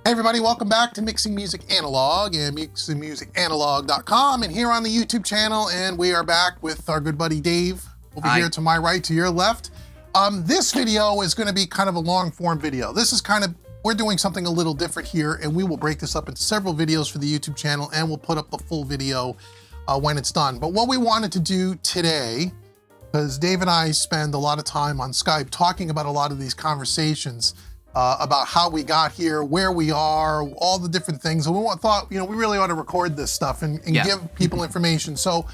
Hey everybody, welcome back to Mixing Music Analog and mixingmusicanalog.com, and here on the YouTube channel, and we are back with our good buddy Dave over here to my right, to your left. This video is going to be kind of a long form video. This is we're doing something a little different here, and we will break this up into several videos for the YouTube channel, and we'll put up the full video when it's done. But what we wanted to do today, because Dave and I spend a lot of time on Skype talking about a lot of these conversations, about how we got here, where we are, all the different things. And we thought, we really ought to record this stuff and give people information. So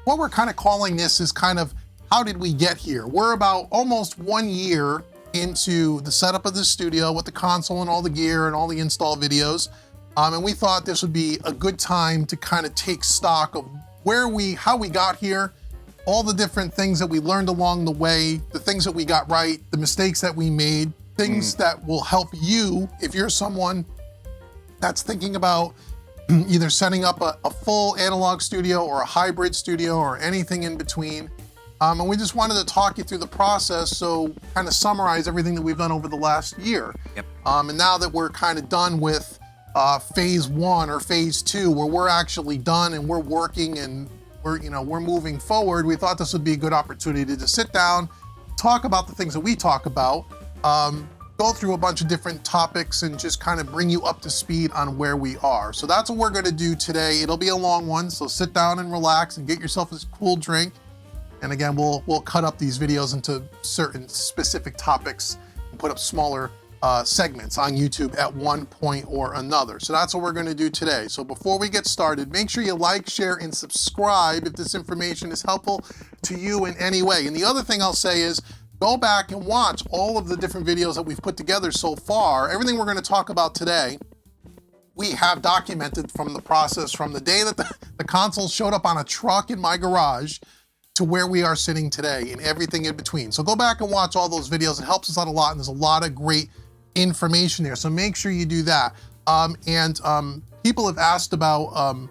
what we're kind of calling this is how did we get here? We're about almost 1 year into the setup of the studio with the console and all the gear and all the install videos. And we thought this would be a good time to kind of take stock of how we got here, all the different things that we learned along the way, the things that we got right, the mistakes that we made, things that will help you if you're someone that's thinking about either setting up a full analog studio or a hybrid studio or anything in between. And we just wanted to talk you through the process, so kind of summarize everything that we've done over the last year. Yep. And now that we're kind of done with phase 1 or phase 2, where we're actually done and we're working and we're moving forward, we thought this would be a good opportunity to sit down, talk about the things that we talk about, go through a bunch of different topics and just kind of bring you up to speed on where we are. So that's what we're going to do today. It'll be a long one, so sit down and relax and get yourself a cool drink. And again, we'll cut up these videos into certain specific topics and put up smaller segments on YouTube at one point or another. So that's what we're going to do today. So before we get started, make sure you like, share, and subscribe if this information is helpful to you in any way. And the other thing I'll say is, go back and watch all of the different videos that we've put together so far. Everything we're going to talk about today, we have documented from the process from the day that the console showed up on a truck in my garage to where we are sitting today and everything in between. So go back and watch all those videos. It helps us out a lot, and there's a lot of great information there. So make sure you do that. People have asked about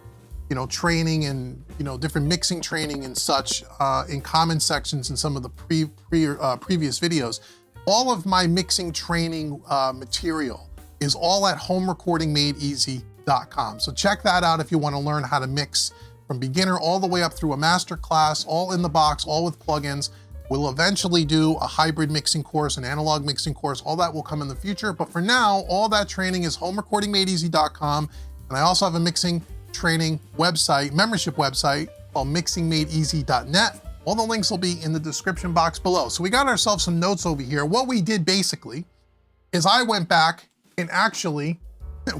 training and different mixing training and such in comment sections in some of the previous videos. All of my mixing training material is all at homerecordingmadeeasy.com. So check that out if you want to learn how to mix from beginner all the way up through a master class, all in the box, all with plugins. We'll eventually do a hybrid mixing course, an analog mixing course. All that will come in the future. But for now, all that training is homerecordingmadeeasy.com. And I also have a mixing training website, membership website called mixingmadeeasy.net. All the links will be in the description box below. So we got ourselves some notes over here. What we did basically is I went back and actually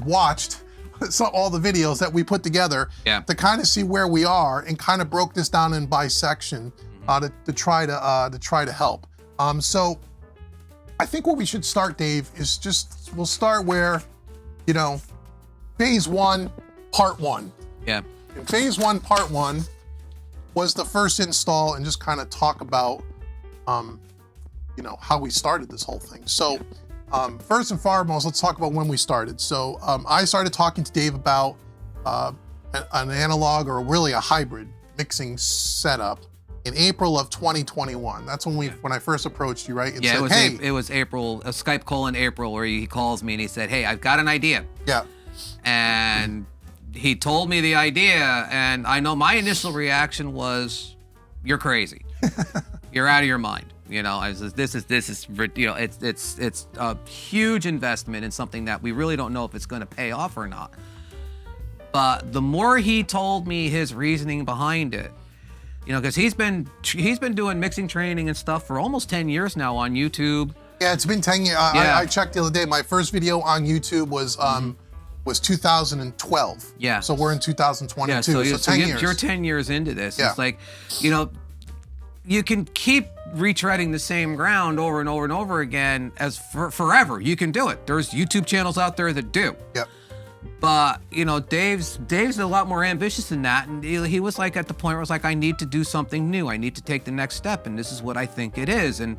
watched all the videos that we put together to kind of see where we are, and kind of broke this down in bisection to try to help. So I think where we should start, Dave, is we'll start where, phase 1, part 1. Yeah. In phase 1, part 1 was the first install, and just kind of talk about, how we started this whole thing. So first and foremost, let's talk about when we started. So I started talking to Dave about an analog, or really a hybrid mixing setup, in April of 2021. That's when I first approached you, right? And said, it was April, a Skype call in April, where he calls me and he said, "Hey, I've got an idea." Yeah. And he told me the idea, and I know my initial reaction was, "You're crazy. You're out of your mind." I said, this is it's a huge investment in something that we really don't know if it's going to pay off or not. But the more he told me his reasoning behind it, because he's been doing mixing training and stuff for almost 10 years now on YouTube. Yeah, it's been 10 years. I checked the other day. My first video on YouTube was 2012. Yeah. So we're in 2022. Yeah, so 10 years. You're 10 years into this. Yeah. It's like, you can keep retreading the same ground over and over and over again as forever. You can do it. There's YouTube channels out there that do. Yep. But Dave's a lot more ambitious than that, and he was like at the point where it's like, I need to do something new. I need to take the next step, and this is what I think it is. And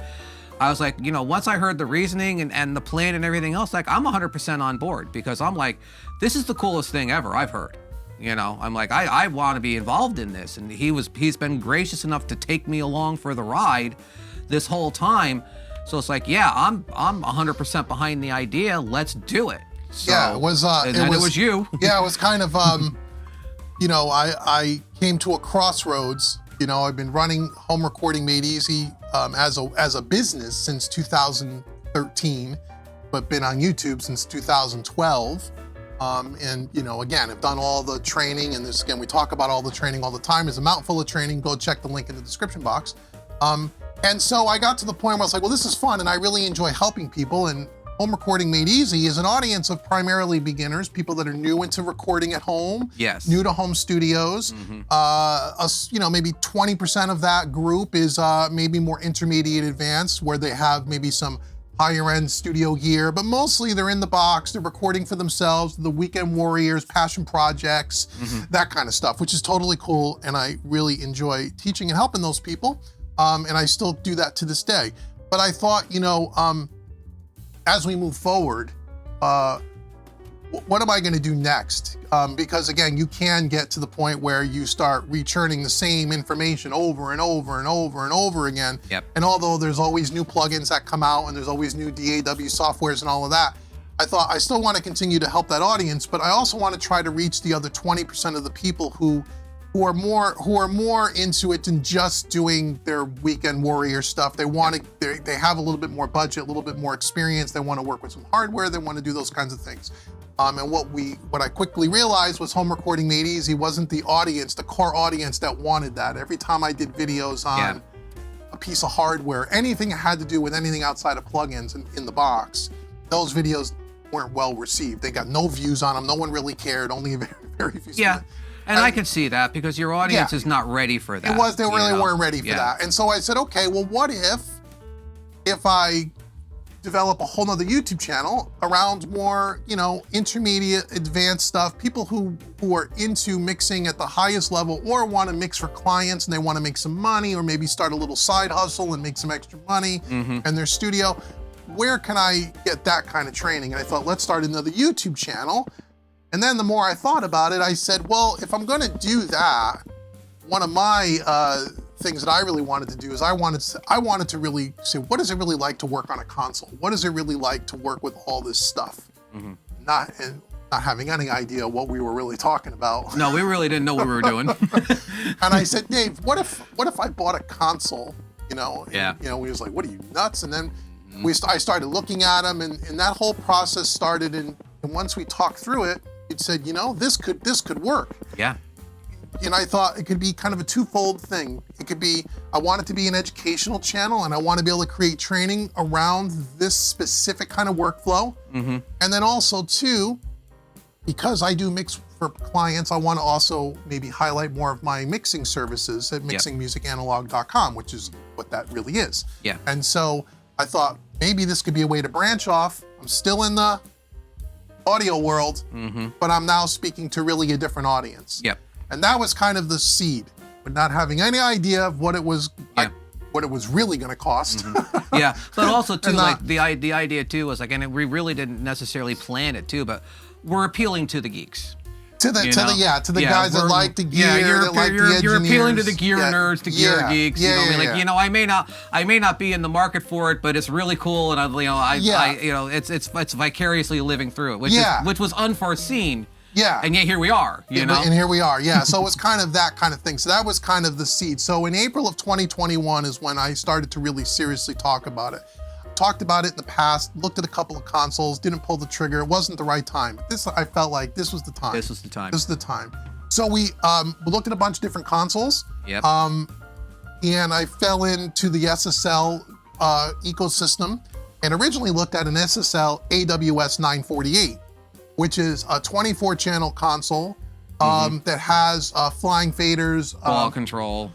I was like, once I heard the reasoning and the plan and everything else, like, I'm 100% on board, because I'm like, this is the coolest thing ever I've heard. I'm like, I want to be involved in this. And he's been gracious enough to take me along for the ride this whole time. So it's like, yeah, I'm 100% behind the idea. Let's do it. So, Yeah, it was. and then it was you. Yeah, it was kind of. You know, I came to a crossroads. You know, I've been running Home Recording Made Easy as a business since 2013, but been on YouTube since 2012. And you know, again, I've done all the training, and this again, we talk about all the training all the time. There's a mountain full of training. Go check the link in the description box. And so I got to the point where I was like, well, this is fun, and I really enjoy helping people. And Home Recording Made Easy is an audience of primarily beginners, people that are new into recording at home, Yes. new to home studios. You know, maybe 20% of that group is maybe more intermediate advanced, where they have maybe some higher end studio gear, but mostly they're in the box, they're recording for themselves, the weekend warriors, passion projects, that kind of stuff, which is totally cool. And I really enjoy teaching and helping those people. And I still do that to this day. But I thought, you know, as we move forward, what am I going to do next? Because again, you can get to the point where you start rechurning the same information over and over and over and over again. Yep. And although there's always new plugins that come out and there's always new DAW softwares and all of that, I thought I still want to continue to help that audience, but I also want to try to reach the other 20% of the people who are more into it than just doing their weekend warrior stuff. They want to, they have a little bit more budget, a little bit more experience. They want to work with some hardware. They want to do those kinds of things. And what I quickly realized was Home Recording Made Easy wasn't the audience, the core audience that wanted that. Every time I did videos on a piece of hardware, anything that had to do with anything outside of plugins in the box, those videos weren't well received. They got no views on them. No one really cared. Only very few. Yeah. And I can see that because your audience is not ready for that. They really weren't ready for that. And so I said, okay, well, what if I develop a whole nother YouTube channel around more, you know, intermediate, advanced stuff, people who are into mixing at the highest level or want to mix for clients and they want to make some money or maybe start a little side hustle and make some extra money in their studio. Where can I get that kind of training? And I thought, let's start another YouTube channel. And then the more I thought about it, I said, well, if I'm going to do that, one of my things that I really wanted to do is I wanted to really say, what is it really like to work on a console? What is it really like to work with all this stuff? Not having any idea what we were really talking about. No, we really didn't know what we were doing. And I said, Dave, what if I bought a console? You know, and, you know, he was like, what are you, nuts? And then I started looking at him, and that whole process started. And once we talked through it, it said, you know, this could work. Yeah. And I thought it could be kind of a twofold thing. It could be, I want it to be an educational channel, and I want to be able to create training around this specific kind of workflow. And then also too, because I do mix for clients, I want to also maybe highlight more of my mixing services at mixingmusicanalog.com, which is what that really is. Yeah. And so I thought maybe this could be a way to branch off. I'm still in the audio world, but I'm now speaking to really a different audience. Yep. And that was kind of the seed, but not having any idea of what it was, what it was really going to cost. Yeah, but also too, like the idea too was like, and we really didn't necessarily plan it too, but we're appealing to the geeks. To the guys that like the gear, you're appealing to the gear nerds, the gear geeks. You know, I mean, like, you know, I may not be in the market for it, but it's really cool, and it's vicariously living through it, which was unforeseen. Yeah. And yet here we are, you know? And here we are, yeah. So it's kind of that kind of thing. So that was kind of the seed. So in April of 2021 is when I started to really seriously talk about it. Talked about it in the past, looked at a couple of consoles, didn't pull the trigger. It wasn't the right time. I felt like this was the time. This was the time. This is the time. So we looked at a bunch of different consoles. Yep. And I fell into the SSL ecosystem and originally looked at an SSL AWS 948, which is a 24-channel console that has flying faders, DAW control,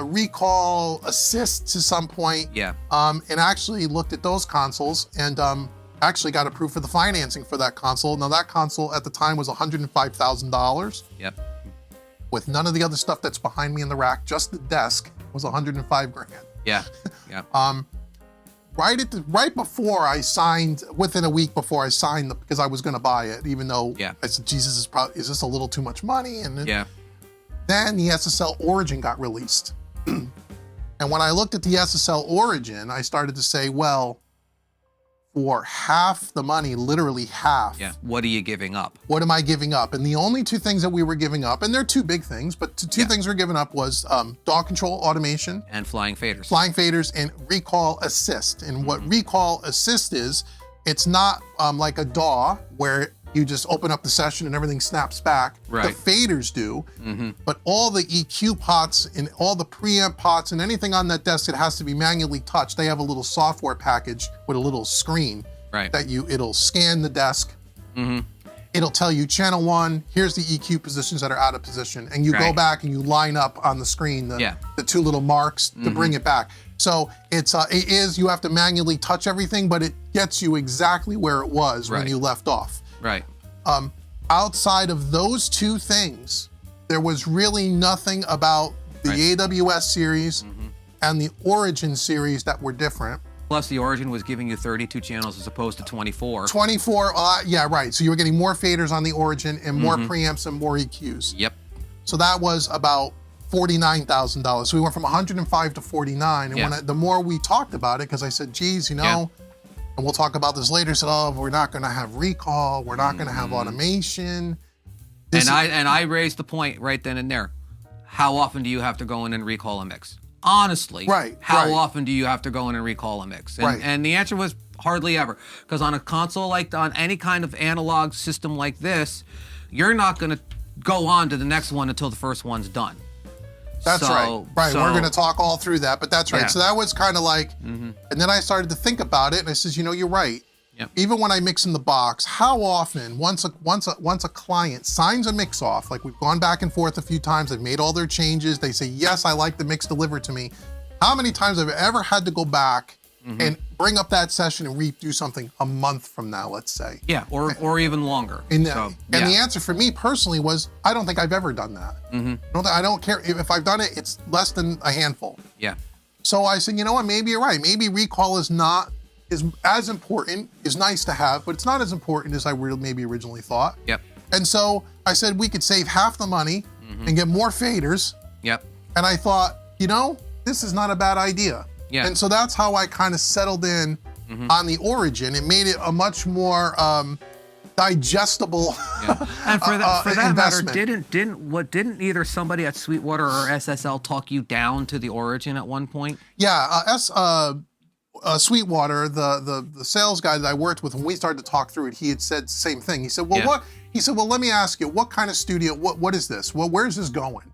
recall, assist to some point. Yeah. And actually looked at those consoles and actually got approved for the financing for that console. Now that console at the time was $105,000. Yep. With none of the other stuff that's behind me in the rack, just the desk was $105 grand. Yeah. Yeah. Right before I signed, within a week before I signed, because I was going to buy it, even though I said, Jesus, is this a little too much money? And then the SSL Origin got released. And when I looked at the SSL Origin, I started to say, well, for half the money, literally half. Yeah. What are you giving up? What am I giving up? And the only two things that we were giving up, and they're two big things, but two things we're giving up was dog control automation. And flying faders. Flying faders and recall assist. And what recall assist is, it's not like a DAW where you just open up the session and everything snaps back. Right. The faders do, but all the EQ pots and all the preamp pots and anything on that desk that has to be manually touched, they have a little software package with a little screen that it'll scan the desk. It'll tell you channel 1, here's the EQ positions that are out of position. And you go back and you line up on the screen the two little marks to bring it back. So it is, you have to manually touch everything, but it gets you exactly where it was when you left off. Right. Outside of those two things, there was really nothing about the AWS series and the Origin series that were different. Plus the Origin was giving you 32 channels as opposed to 24. 24, yeah, right. So you were getting more faders on the Origin and more preamps and more EQs. Yep. So that was about $49,000. So we went from 105 to 49. And when the more we talked about it, because I said, geez, you know, and we'll talk about this later, said, oh, we're not gonna have recall, we're not gonna have automation. And I raised the point right then and there. How often do you have to go in and recall a mix? Honestly, how often do you have to go in and recall a mix? And the answer was hardly ever. Because on a console, like on any kind of analog system like this, you're not gonna go on to the next one until the first one's done. That's right. We're going to talk all through that, but that's right. Yeah. So that was kind of like, and then I started to think about it, and I says, you know, you're right. Yep. Even when I mix in the box, how often, once a client signs a mix off, like we've gone back and forth a few times, they've made all their changes, they say, yes, I like the mix delivered to me. How many times have I ever had to go back and bring up that session and redo something a month from now, let's say? Yeah, or even longer. And the answer for me personally was, I don't think I've ever done that. I don't care. If I've done it, it's less than a handful. Yeah. So I said, you know what, maybe you're right. Maybe recall is as important, is nice to have, but it's not as important as I maybe originally thought. Yep. And so I said we could save half the money and get more faders. Yep. And I thought, you know, this is not a bad idea. Yeah. And so that's how I kind of settled in on the Origin. It made it a much more digestible And for that investment. matter, didn't either somebody at Sweetwater or SSL talk you down to the Origin at one point? Yeah, Sweetwater, the sales guy that I worked with, when we started to talk through it, he had said the same thing. He said, well, well, let me ask you, what kind of studio, what is this? Well, where's this going?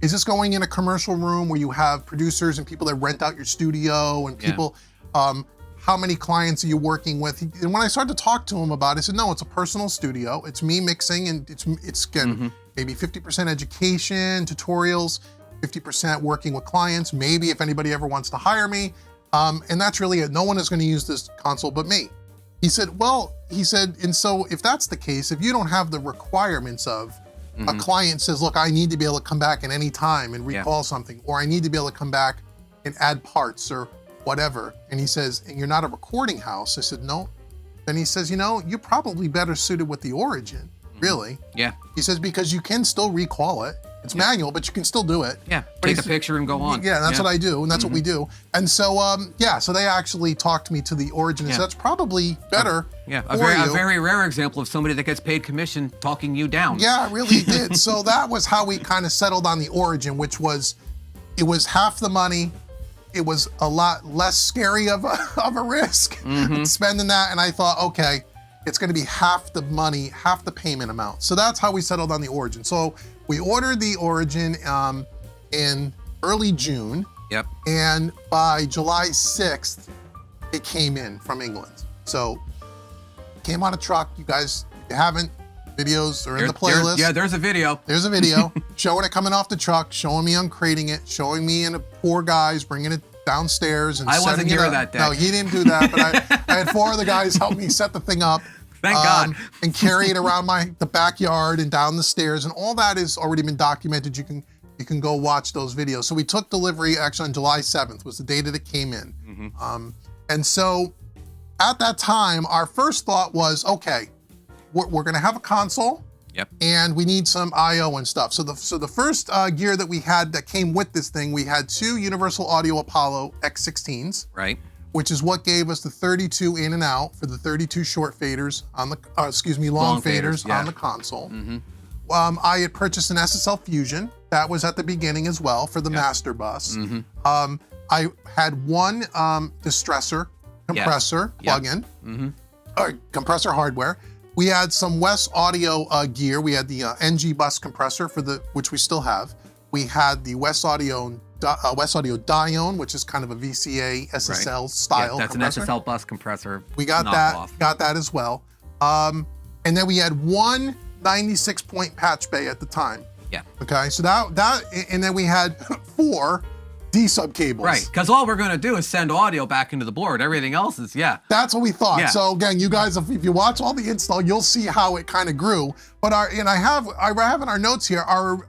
Is this going in a commercial room where you have producers and people that rent out your studio and people, how many clients are you working with? And when I started to talk to him about it, I said, no, it's a personal studio. It's me mixing, and it's again, maybe 50% education, tutorials, 50% working with clients, maybe if anybody ever wants to hire me. And that's really it. No one is going to use this console but me. He said, and so if that's the case, if you don't have the requirements of a client says, look, I need to be able to come back at any time and recall something, or I need to be able to come back and add parts or whatever. And he says, and you're not a recording house. I said, no. Then he says, you know, you're probably better suited with the Origin, really. Yeah. He says, because you can still recall it. It's manual, but you can still do it. Yeah, take a picture and go on. Yeah, that's what I do, and that's what we do. And so, so they actually talked me to the Origin, and so that's probably better a very rare example of somebody that gets paid commission talking you down. Yeah, it really did. So that was how we kind of settled on the Origin, which was, it was half the money. It was a lot less scary of a risk spending that, and I thought, okay, it's going to be half the money, half the payment amount. So that's how we settled on the Origin. So we ordered the Origin in early June. Yep. And by July 6th, it came in from England. So it came on a truck. You guys, if you haven't, videos are in the playlist. There's a video. There's a video showing it coming off the truck, showing me uncrating it, showing me and 4 guys bringing it downstairs and setting it up. I wasn't here that day. No, he didn't do that, but I had 4 other guys help me set the thing up. Thank God. And carry it around the backyard and down the stairs, and all that has already been documented. You can go watch those videos. So we took delivery actually on July 7th was the day that it came in. And so at that time, our first thought was, okay, we're gonna have a console. Yep. And we need some I/O and stuff. So the first gear that we had that came with this thing, we had 2 Universal Audio Apollo X16s. Right. which is what gave us the 32 in and out for the 32 short faders on the, long faders yeah. on the console. I had purchased an SSL Fusion. That was at the beginning as well for the master bus. I had one distressor compressor plug-in, or compressor hardware. We had some West Audio gear. We had the NG bus compressor which we still have. We had the West Audio Dione, which is kind of a VCA SSL style. Yeah, that's compressor. an SSL bus compressor. We got that as well. And then we had one 96-point patch bay at the time. Yeah. Okay, so that, and then we had 4 D-sub cables. Right, because all we're gonna do is send audio back into the board. Everything else is, That's what we thought. Yeah. So again, you guys, if you watch all the install, you'll see how it kind of grew. But I have in our notes here,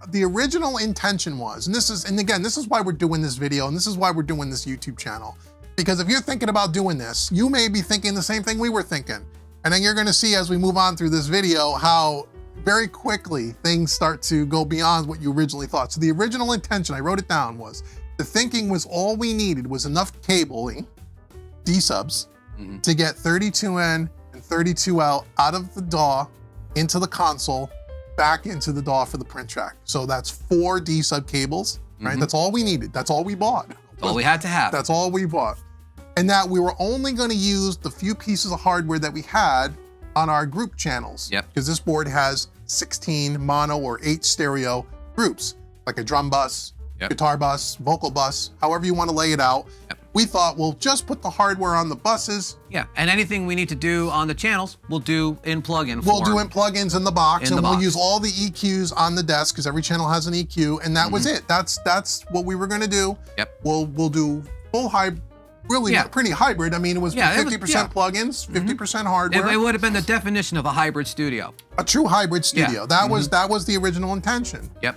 the original intention was, and again, this is why we're doing this video, and this is why we're doing this YouTube channel. Because if you're thinking about doing this, you may be thinking the same thing we were thinking. And then you're gonna see as we move on through this video, how very quickly things start to go beyond what you originally thought. So the original intention, I wrote it down, was the thinking was all we needed was enough cabling, D-subs, to get 32 in and 32 out of the DAW into the console, back into the DAW for the print track. So that's 4 D-sub cables, right? That's all we needed. That's all we bought. That's all we had to have. That's all we bought. And that we were only gonna use the few pieces of hardware that we had on our group channels. Yep. Because this board has 16 mono or 8 stereo groups, like a drum bus, guitar bus, vocal bus, however you want to lay it out. We thought we'll just put the hardware on the buses. Yeah, and anything we need to do on the channels, we'll do in plugin We'll do in plugins in the box, and we'll box. use all the EQs on the desk because every channel has an EQ, and that was it. That's what we were going to do. Yep. We'll do full hybrid. Really pretty hybrid. I mean, it was 50% plugins, 50% hardware. It would have been the definition of a hybrid studio. A true hybrid studio. That was the original intention. Yep.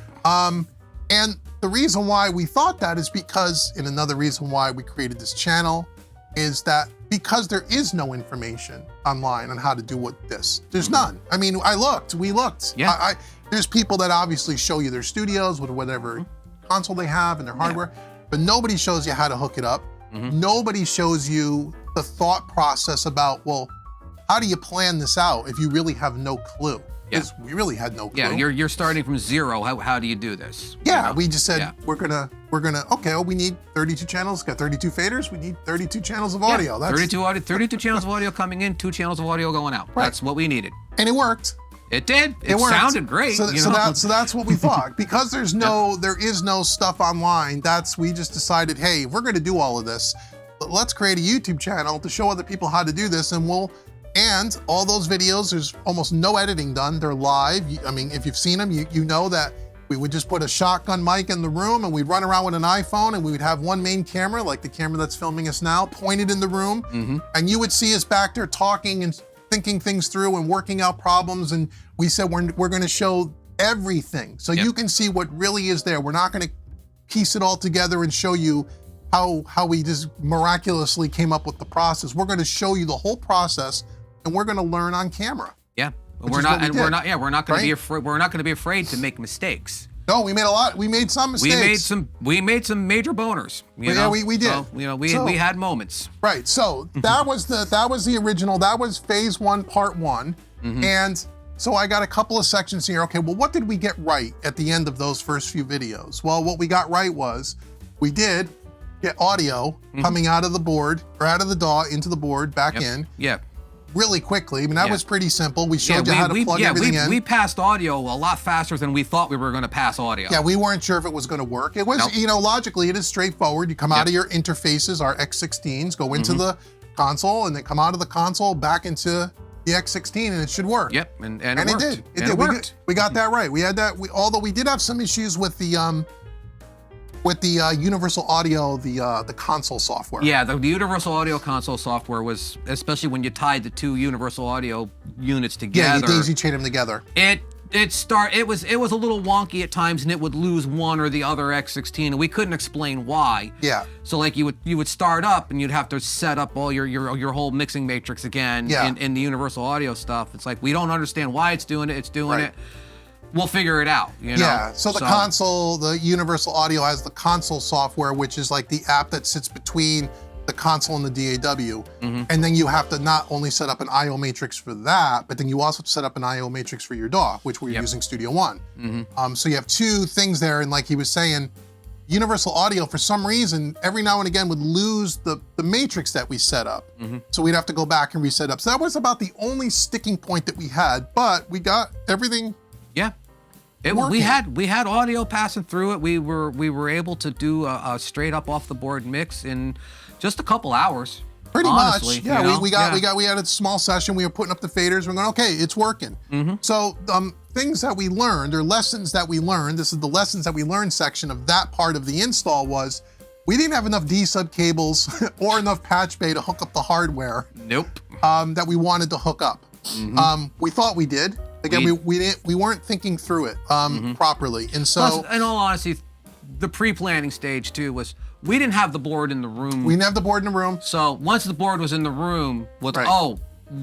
And the reason why we thought that is because, and another reason why we created this channel, is that because there is no information online on how to do this. There's none. I mean, we looked. Yeah. There's people that obviously show you their studios with whatever console they have and their hardware, but nobody shows you how to hook it up. Nobody shows you the thought process about, well, how do you plan this out if you really have no clue? Because we really had no clue. Yeah, you're starting from zero. How do you do this? Yeah, You know? we just said we're gonna okay, well, we need 32 channels, got 32 faders, we need 32 channels of audio. Yeah, 32 channels of audio coming in, 2 channels of audio going out. Right. That's what we needed. And it worked. It did. It worked. sounded great. So that's what we thought. Because there is no stuff online, we just decided, hey, if we're gonna do all of this, let's create a YouTube channel to show other people how to do this, and all those videos, there's almost no editing done. They're live. I mean, if you've seen them, you know that we would just put a shotgun mic in the room and we'd run around with an iPhone and we would have one main camera, like the camera that's filming us now, pointed in the room. And you would see us back there talking and thinking things through and working out problems. And we said, we're gonna show everything. So you can see what really is there. We're not gonna piece it all together and show you how we just miraculously came up with the process. We're gonna show you the whole process, and we're going to learn on camera. Yeah, we're not going to be afraid to make mistakes. No, we made some mistakes. We made some major boners. We did. So, we had moments. Right. So that was the original. That was phase 1, part 1. And so I got a couple of sections here. Okay, well, what did we get right at the end of those first few videos? Well, what we got right was we did get audio coming out of the board or out of the DAW into the board back in. Yeah. Really quickly. I mean, that was pretty simple. We showed you how to plug everything in. We passed audio a lot faster than we thought we were going to pass audio. Yeah, we weren't sure if it was going to work. It was, logically, it is straightforward. You come out of your interfaces, our X16s, go into the console, and then come out of the console back into the X16, and it should work. Yep, and it worked. It did. It worked. We got that right. We had that. Although we did have some issues with the Universal Audio, the console software. Yeah, the Universal Audio console software was, especially when you tied the 2 Universal Audio units together. Yeah, you daisy chain them together. It was a little wonky at times, and it would lose one or the other X16, and we couldn't explain why. Yeah. So like you would start up, and you'd have to set up all your whole mixing matrix again in the Universal Audio stuff. It's like, we don't understand why it's doing it. It's doing it. We'll figure it out, you know? Yeah, so the console, the Universal Audio has the console software, which is like the app that sits between the console and the DAW. And then you have to not only set up an IO matrix for that, but then you also have to set up an IO matrix for your DAW, which we're using Studio One. So you have two things there, and like he was saying, Universal Audio, for some reason, every now and again would lose the matrix that we set up. So we'd have to go back and reset up. So that was about the only sticking point that we had, but we got everything. Yeah. We had audio passing through it. We were able to do a straight up off the board mix in just a couple hours. Pretty honestly, much, yeah. You know? We had a small session. We were putting up the faders. We're going, okay, it's working. So things that we learned, or lessons that we learned. This is the lessons that we learned section of that part of the install. Was we didn't have enough D-sub cables or enough patch bay to hook up the hardware. Nope. That we wanted to hook up. We thought we did. Again, we weren't thinking through it properly, and so. Plus, in all honesty, the pre-planning stage too was we didn't have the board in the room. We didn't have the board in the room. So once the board was in the room,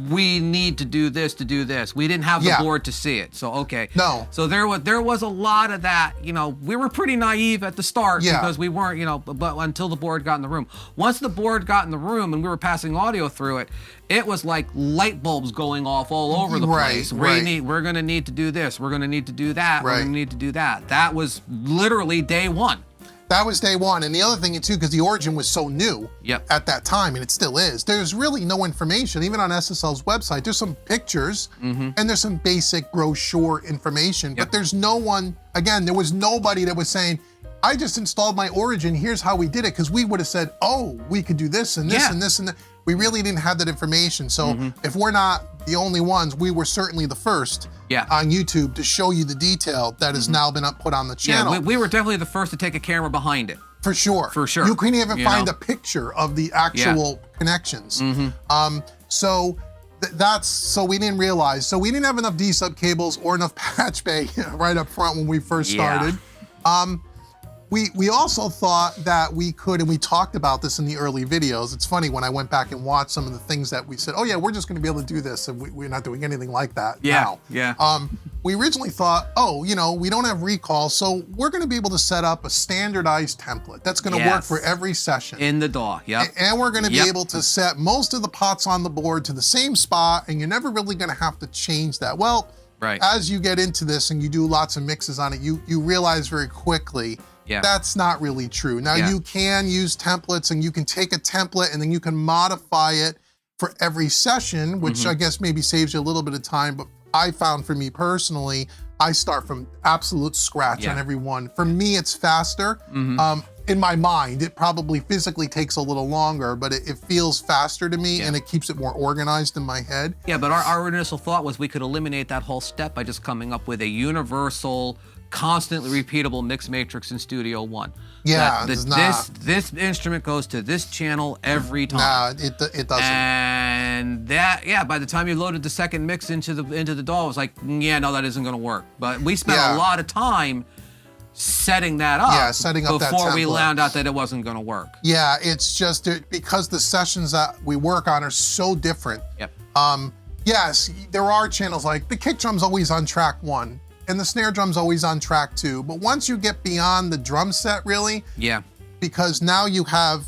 we need to do this to do this. We didn't have the board to see it. So okay. No. So there was a lot of that. You know, we were pretty naive at the start because we weren't. You know, but until the board got in the room. Once the board got in the room and we were passing audio through it, it was like light bulbs going off all over the place. We're gonna need to do this. We're gonna need to do that. We're gonna need to do that. That was literally day one. That was day one. And the other thing too, because the Origin was so new at that time, and it still is, there's really no information, even on SSL's website. There's some pictures and there's some basic brochure information, but there's no one, again, there was nobody that was saying, I just installed my Origin, here's how we did it, because we would have said, oh, we could do this and this and this and that. We really didn't have that information. So if we're not the only ones, we were certainly the first on YouTube to show you the detail that has now been put on the channel. Yeah, we were definitely the first to take a camera behind it. For sure. For sure. You couldn't even find a picture of the actual connections. So so we didn't realize. So we didn't have enough D-sub cables or enough patch bay right up front when we first started. We also thought that we could, and we talked about this in the early videos. It's funny when I went back and watched some of the things that we said, oh yeah, we're just gonna be able to do this, and we're not doing anything like that now. We originally thought, oh, you know, we don't have recall, so we're gonna be able to set up a standardized template that's gonna work for every session. In the DAW, And we're gonna be able to set most of the pots on the board to the same spot, and you're never really gonna have to change that. Well, as you get into this and you do lots of mixes on it, you realize very quickly that's not really true. Now you can use templates, and you can take a template and then you can modify it for every session, which I guess maybe saves you a little bit of time. But I found, for me personally, I start from absolute scratch on every one. For me, it's faster. In my mind, it probably physically takes a little longer, but it feels faster to me and it keeps it more organized in my head. Yeah, but our initial thought was we could eliminate that whole step by just coming up with a universal, constantly repeatable mix matrix in Studio One. Yeah, this instrument goes to this channel every time. Nah, it doesn't. And that, by the time you loaded the second mix into the DAW, it was like, yeah, no, that isn't gonna work. But we spent a lot of time setting that up, before we found out that it wasn't gonna work. Yeah, it's just because the sessions that we work on are so different. Yes, there are channels like the kick drum's always on track 1. And the snare drum's always on track 2. But once you get beyond the drum set, really, because now you have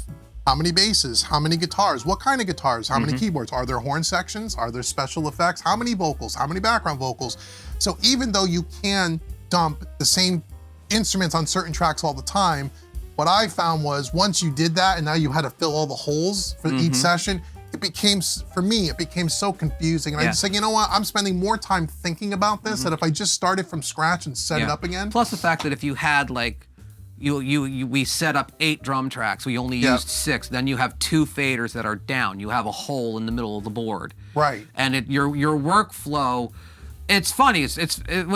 how many basses, how many guitars, what kind of guitars, how many keyboards, are there horn sections, are there special effects, how many vocals, how many background vocals. So even though you can dump the same instruments on certain tracks all the time, what I found was once you did that and now you had to fill all the holes for each session, for me, it became so confusing. And I just said, you know what? I'm spending more time thinking about this than if I just started from scratch and set it up again. Plus the fact that if you had like, we set up 8 drum tracks, we only used 6, then you have 2 faders that are down. You have a hole in the middle of the board. Right. And your workflow, it's funny. It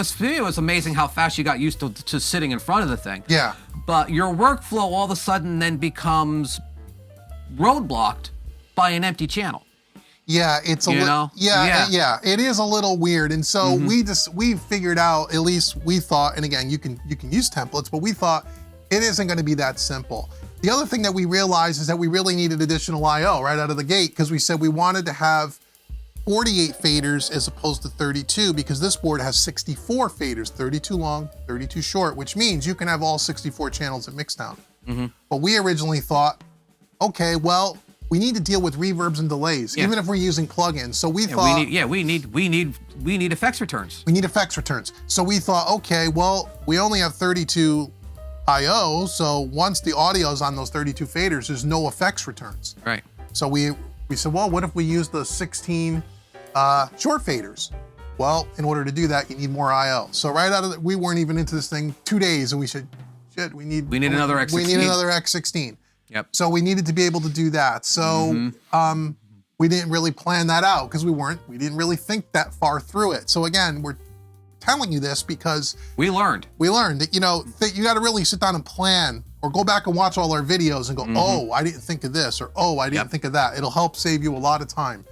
was amazing how fast you got used to sitting in front of the thing. Yeah. But your workflow all of a sudden then becomes roadblocked by an empty channel. Yeah, it's a little, it is a little weird. And so we figured out, at least we thought, and again, you can use templates, but we thought it isn't gonna be that simple. The other thing that we realized is that we really needed additional IO right out of the gate, because we said we wanted to have 48 faders as opposed to 32, because this board has 64 faders, 32 long, 32 short, which means you can have all 64 channels at Mixdown. But we originally thought, okay, well, we need to deal with reverbs and delays, Yeah. even if we're using plugins. So we Yeah, thought we need effects returns. we need effects returns. So we thought, okay, well, we only have 32 I/O, so once the audio is on those 32 faders, there's no effects returns. Right. So we said, well, what if we use the 16 short faders? Well, in order to do that, you need more I/O. So right out of the, we weren't even into this thing 2 days, and we said, shit, we need another X16. We need another X16. Yep. So we needed to be able to do that. So we didn't really plan that out because we didn't really think that far through it. So again, we're telling you this because we learned that, you know, that you got to really sit down and plan or go back and watch all our videos and go, oh, I didn't think of this, or oh, I didn't think of that. It'll help save you a lot of time.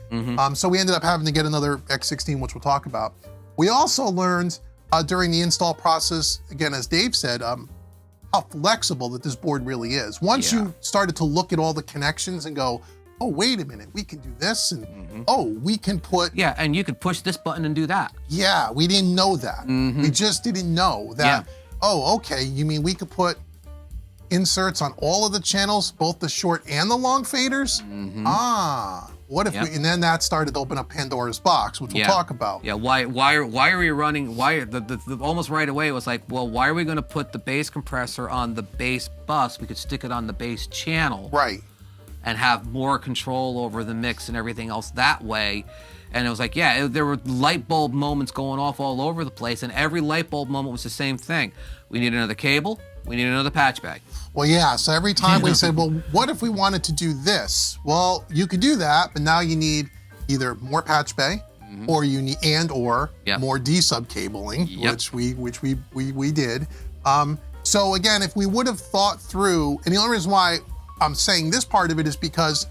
So we ended up having to get another X16, which we'll talk about. We also learned during the install process, again, as Dave said, how flexible that this board really is. Once you started to look at all the connections and go, oh, wait a minute, we can do this, and oh, we can put... Yeah, and you could push this button and do that. Yeah, we didn't know that. We just didn't know that, oh, okay, you mean we could put inserts on all of the channels, both the short and the long faders? What if we, and then that started to open up Pandora's box, which we'll talk about. Yeah, why are we running, the almost right away it was like, well, why are we gonna put the bass compressor on the bass bus? We could stick it on the bass channel. Right. And have more control over the mix and everything else that way. And it was like, there were light bulb moments going off all over the place, and every light bulb moment was the same thing. We need another cable, we need another patch bag. Well, yeah, so every time we said, well, what if we wanted to do this? Well, you could do that, but now you need either more patch bay, or you need or more D-sub cabling, which we did. So again, if we would have thought through, and the only reason why I'm saying this part of it is because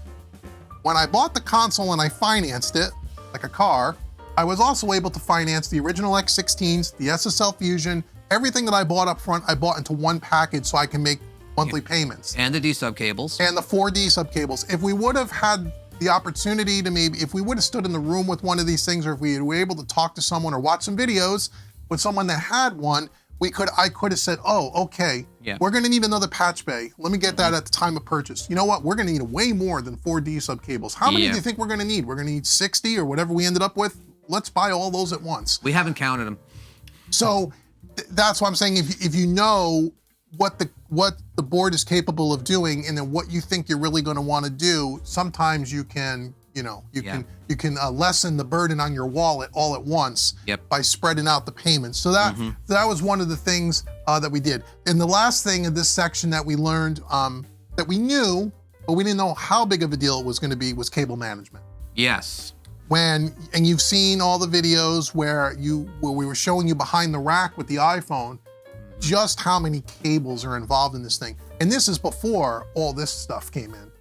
when I bought the console and I financed it, like a car, I was also able to finance the original X16s, the SSL Fusion, everything that I bought up front, I bought into one package so I can make monthly payments. And the D-sub cables. And the 4 D-sub cables. If we would have had the opportunity to if we would have stood in the room with one of these things, or if we were able to talk to someone or watch some videos with someone that had one, I could have said, oh, okay, we're gonna need another patch bay. Let me get that at the time of purchase. You know what? We're gonna need way more than 4 D-sub cables. How many do you think we're gonna need? We're gonna need 60 or whatever we ended up with. Let's buy all those at once. We haven't counted them. So that's why I'm saying if you know what the board is capable of doing, and then what you think you're really gonna wanna do, sometimes you can, you can lessen the burden on your wallet all at once by spreading out the payments. So that was one of the things that we did. And the last thing in this section that we learned that we knew, but we didn't know how big of a deal it was going to be, was cable management. Yes. And you've seen all the videos where we were showing you behind the rack with the iPhone just how many cables are involved in this thing. And this is before all this stuff came in.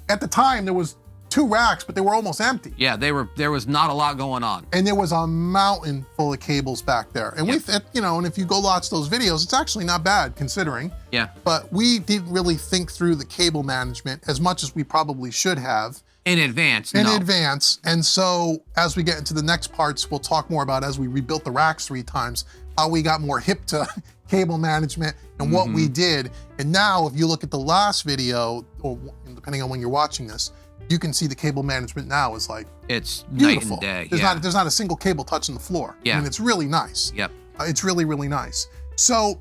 At the time, there was 2 racks, but they were almost empty. Yeah, there was not a lot going on. And there was a mountain full of cables back there. And and if you go watch those videos, it's actually not bad considering. Yeah. But we didn't really think through the cable management as much as we probably should have. In advance, In advance. And so as we get into the next parts, we'll talk more about, as we rebuilt the racks 3 times, how we got more hip to cable management and what we did. And now if you look at the last video, or depending on when you're watching this, you can see the cable management now is like, it's beautiful. Night and day. There's not a single cable touching the floor. Yeah. I mean, it's really nice. Yep. It's really, really nice. So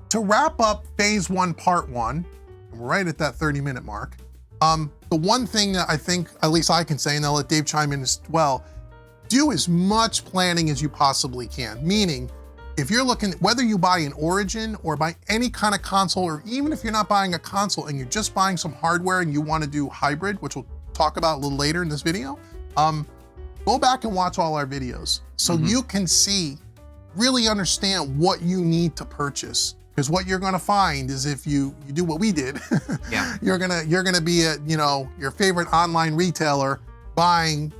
to wrap up phase 1, part 1, and we're right at that 30-minute mark, the one thing that I think, at least I can say, and I'll let Dave chime in as well, do as much planning as you possibly can. Meaning, if you're looking, whether you buy an Origin or buy any kind of console, or even if you're not buying a console and you're just buying some hardware and you want to do hybrid, which we'll talk about a little later in this video, go back and watch all our videos so you can see, really understand what you need to purchase. Because what you're gonna find is, if you do what we did, you're gonna be at your favorite online retailer buying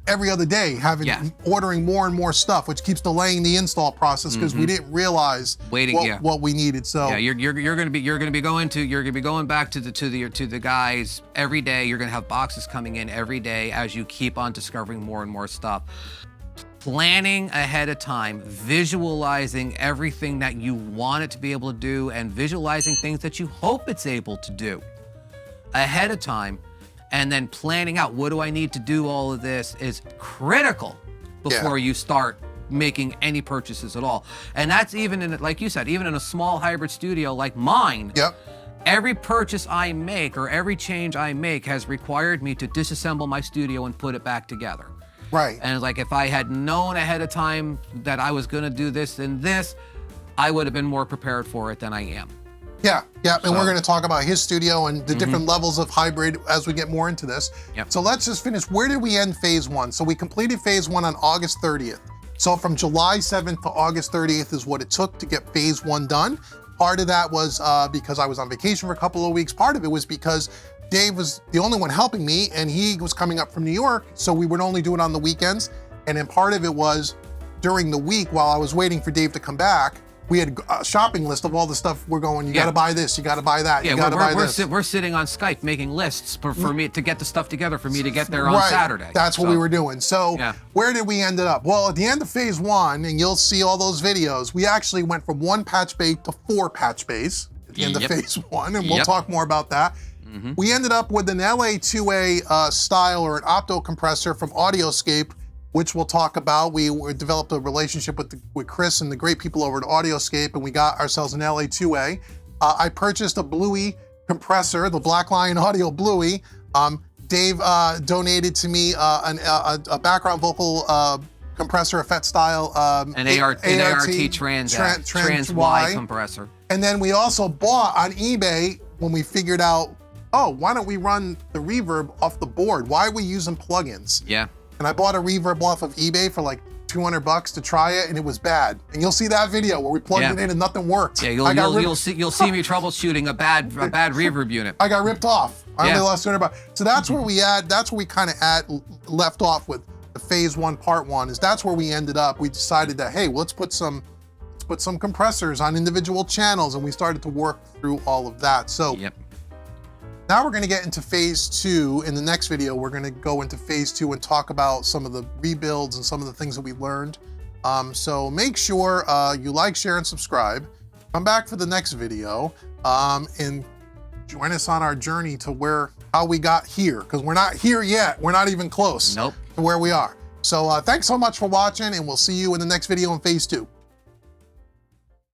every other day, ordering more and more stuff, which keeps delaying the install process because we didn't realize what we needed. So you're gonna be going back to the guys every day. You're gonna have boxes coming in every day as you keep on discovering more and more stuff. Planning ahead of time, visualizing everything that you want it to be able to do, and visualizing things that you hope it's able to do ahead of time, and then planning out what do I need to do all of this is critical before you start making any purchases at all. And that's even in, like you said, even in a small hybrid studio like mine. Yep. Every purchase I make or every change I make has required me to disassemble my studio and put it back together. Right. And like if I had known ahead of time that I was going to do this and this, I would have been more prepared for it than I am. Yeah, and we're going to talk about his studio and the different levels of hybrid as we get more into this. Yep. So let's just finish. Where did we end phase 1? So we completed phase 1 on August 30th. So from July 7th to August 30th is what it took to get phase 1 done. Part of that was because I was on vacation for a couple of weeks. Part of it was because Dave was the only one helping me, and he was coming up from New York, so we would only do it on the weekends. And then part of it was during the week while I was waiting for Dave to come back, we had a shopping list of all the stuff we're going, you gotta buy this, you gotta buy that, you gotta buy this. We're sitting on Skype making lists for me to get the stuff together for me to get there on Saturday. That's what we were doing. So where did we end up? Well, at the end of phase 1, and you'll see all those videos, we actually went from 1 patch bay to 4 patch bays at the end of phase 1, and we'll talk more about that. We ended up with an LA2A style or an opto compressor from audio-scape, which we'll talk about. We developed a relationship with Chris and the great people over at audio-scape, and we got ourselves an LA2A. I purchased a Bluey compressor, the Black Lion Audio Bluey. Dave donated to me a background vocal compressor, effect style. An ART Trans Y compressor. And then we also bought on eBay when we figured out, oh, why don't we run the reverb off the board? Why are we using plugins? Yeah. And I bought a reverb off of eBay for like $200 to try it, and it was bad. And you'll see that video where we plugged it in and nothing worked. Yeah, you'll see me troubleshooting a bad reverb unit. I got ripped off. I only lost $200. So that's where we kind of left off with the phase 1, part 1. Is that's where we ended up. We decided that, hey, let's put some compressors on individual channels, and we started to work through all of that. So. Now we're going to get into phase 2. In the next video, we're going to go into phase 2 and talk about some of the rebuilds and some of the things that we learned. So make sure you like, share, and subscribe. Come back for the next video and join us on our journey to how we got here, because we're not here yet. We're not even close to where we are. So thanks so much for watching, and we'll see you in the next video in phase 2.